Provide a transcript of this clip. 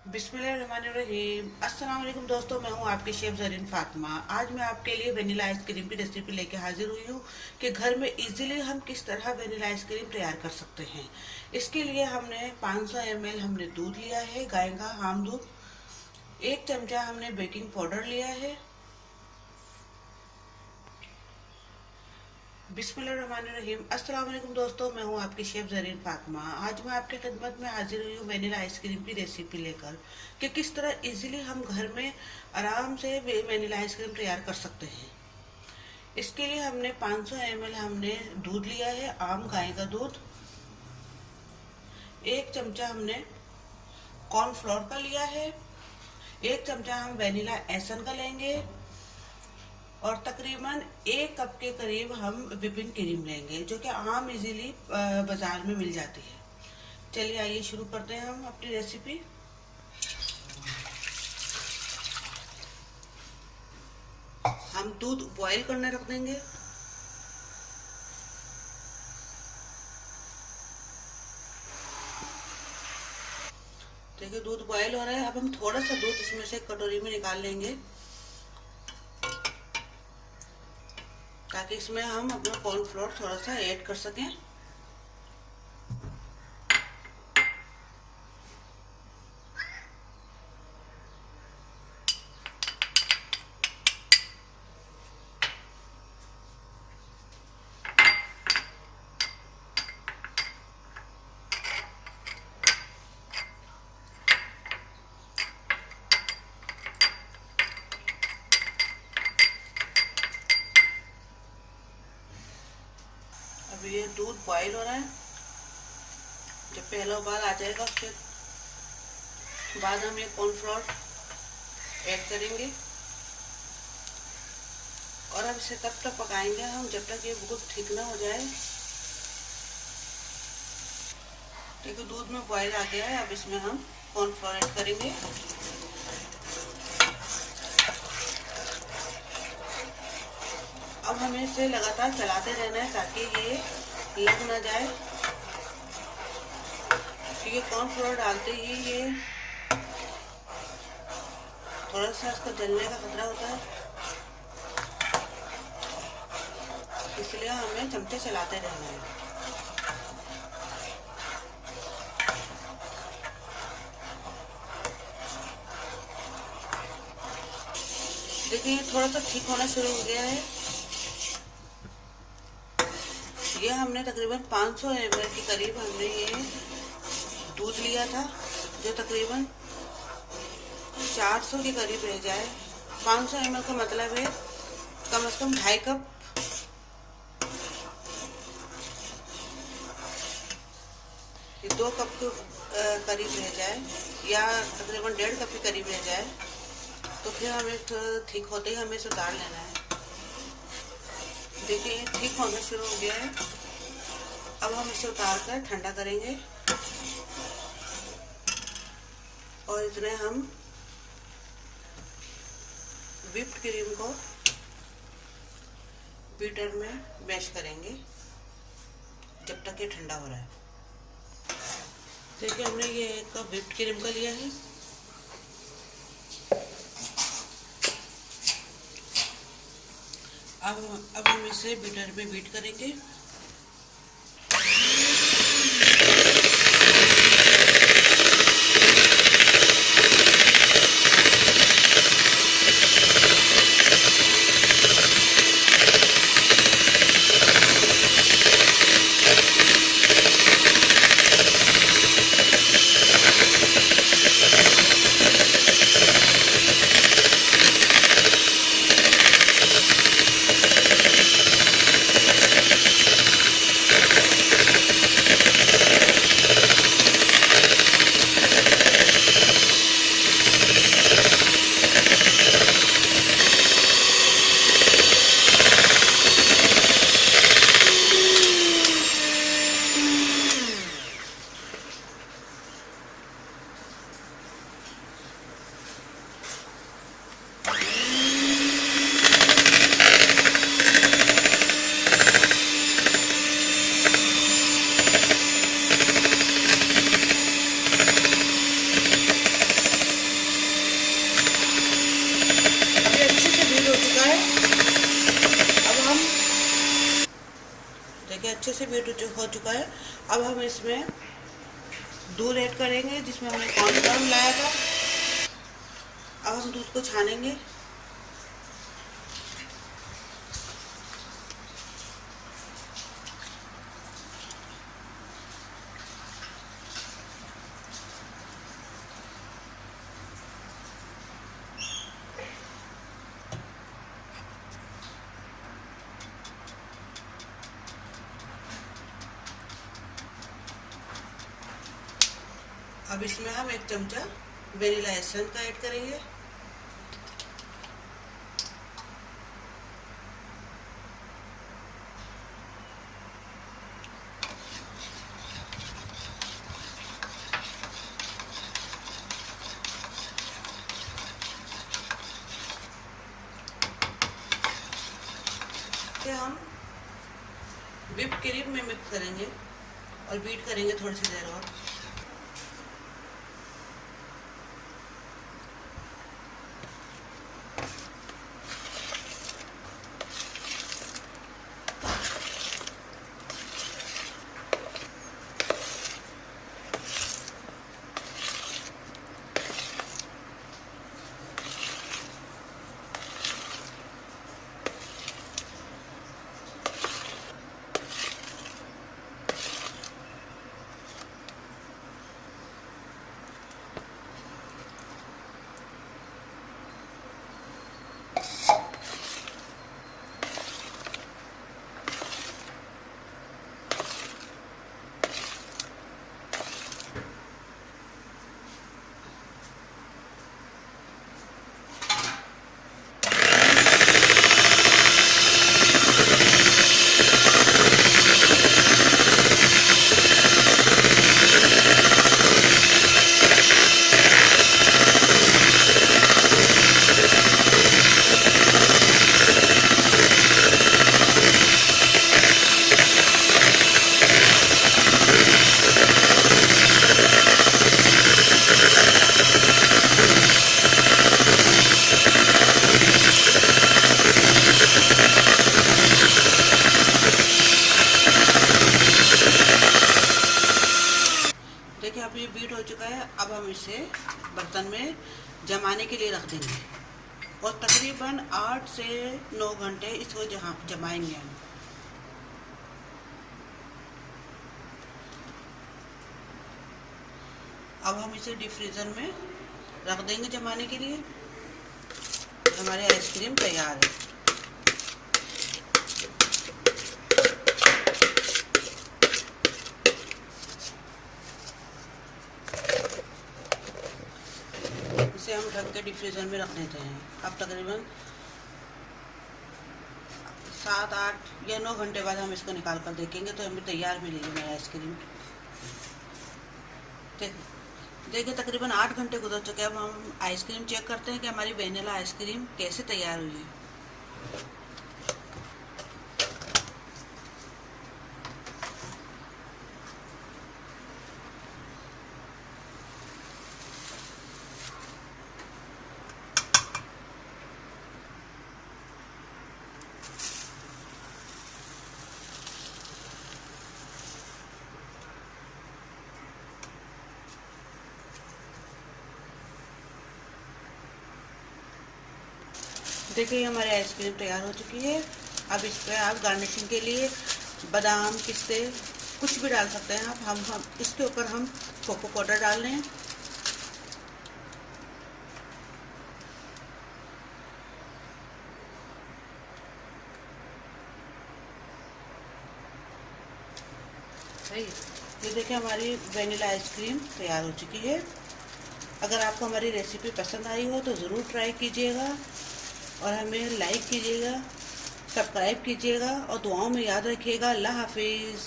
बिस्मिल्लाहिर्रहमानिर्रहीम। अस्सलाम वालेकुम दोस्तों, मैं हूं आपकी शेफ जरीन फातिमा। आज मैं आपके लिए वेनिला आइसक्रीम की रेसिपी लेके हाजिर हुई हूं कि घर में इजीली हम किस तरह वेनिला आइसक्रीम तैयार कर सकते हैं। इसके लिए हमने 500 ml हमने दूध लिया है, गाय का आम दूध। 1 चमचा हमने बेकिंग पाउडर लिया है। बिस्मिल्लाहिर्रहमानिर्रहीम। अस्सलाम वालेकुम दोस्तों, मैं हूं आपकी शेफ जरीन फातिमा। आज मैं आपकी खिदमत में हाजिर हुई हूँ वेनिला आइसक्रीम की रेसिपी लेकर कि किस तरह इजीली हम घर में आराम से वेनिला आइसक्रीम तैयार कर सकते हैं। इसके लिए हमने 500 ml हमने दूध लिया है, आम गाय का दूध। 1 चमचा हमने कॉर्नफ्लोर का लिया है। 1 चमचा हम वेनिला एसन का लेंगे और तकरीबन 1 कप के करीब हम व्हिपिंग क्रीम लेंगे, जो कि आम इजीली बाजार में मिल जाती है। चलिए आइए शुरू करते हैं हम अपनी रेसिपी। हम दूध बॉईल करने रख देंगे। देखिए दूध बॉईल हो रहा है। अब हम थोड़ा सा दूध इसमें से कटोरी में निकाल लेंगे ताकि इसमें हम अपना कॉर्नफ्लोर थोड़ा सा ऐड कर सकें। अब ये दूध बॉईल हो रहा है। जब पहला उबाल आ जाएगा उसके बाद हम ये कॉर्नफ्लोर ऐड करेंगे और अब इसे तब तक पकाएंगे हम जब तक ये बिल्कुल ठीक ना हो जाए। देखो दूध में बॉईल आ गया है। अब इसमें हम कॉर्नफ्लोर ऐड करेंगे। अब हमें इसे लगातार चलाते रहना है ताकि ये लग ना जाए, क्योंकि कॉर्नफ्लोर डालते ही ये थोड़ा सा इसका जलने का खतरा होता है, इसलिए हमें चमचे चलाते रहना है। देखिए थोड़ा सा ठीक होना शुरू हो गया है। ये हमने तकरीबन 500 ml के करीब हमने ये दूध लिया था, जो तकरीबन 400 के करीब रह जाए। 500 ml का मतलब है कम से कम 2.5 कप। ये 2 कप के करीब रह जाए या तकरीबन 1.5 कप के करीब रह जाए तो फिर हमें ठीक होते ही हमें इसे उतार लेना है। देखिए ये ठीक होना शुरू हो गया है। अब हम इसे उतार कर ठंडा करेंगे और इतने हम व्हिप्ड क्रीम को बीटर में मैश करेंगे जब तक ये ठंडा हो रहा है। देखिए हमने ये 1 कप व्हिप्ड क्रीम का लिया है। अब हम इसे बीटर में बीट करेंगे। अच्छे से बीट हो चुका है। अब हम इसमें दूध ऐड करेंगे जिसमें हमने कॉर्नफ्लोर मिलाया था। अब हम दूध को छानेंगे। अब इसमें हम 1 चमचा वेनिला एसेंस का ऐड करेंगे। फिर हम व्हिप क्रीम में मिक्स करेंगे और बीट करेंगे थोड़ी सी देर और। देखिए अब ये बीट हो चुका है। अब हम इसे बर्तन में जमाने के लिए रख देंगे और तकरीबन 8 से 9 घंटे इसको जमाएंगे हम। अब हम इसे डीप फ्रीजर में रख देंगे जमाने के लिए। हमारे आइसक्रीम तैयार है। इसे हम ढक के डीप फ्रीजर में रख देते हैं। अब तकरीबन 7, 8 या 9 घंटे बाद हम इसको निकाल कर देखेंगे तो हमें तैयार मिलेगी हमारी आइसक्रीम। देखिए तकरीबन 8 घंटे गुजर चुके हैं। अब हम आइसक्रीम चेक करते हैं कि हमारी वेनिला आइसक्रीम कैसे तैयार हुई है। देखिए हमारी आइसक्रीम तैयार हो चुकी है। अब इस पर आप गार्निशिंग के लिए बादाम, पिस्ते कुछ भी डाल सकते हैं आप। हम इसके ऊपर हम कोको पाउडर डाल रहे हैं। सही, ये देखिए हमारी वेनिला आइसक्रीम तैयार हो चुकी है। अगर आपको हमारी रेसिपी पसंद आई हो तो ज़रूर ट्राई कीजिएगा और हमें लाइक कीजिएगा, सब्सक्राइब कीजिएगा और दुआओं में याद रखिएगा। अल्लाह हाफिज़।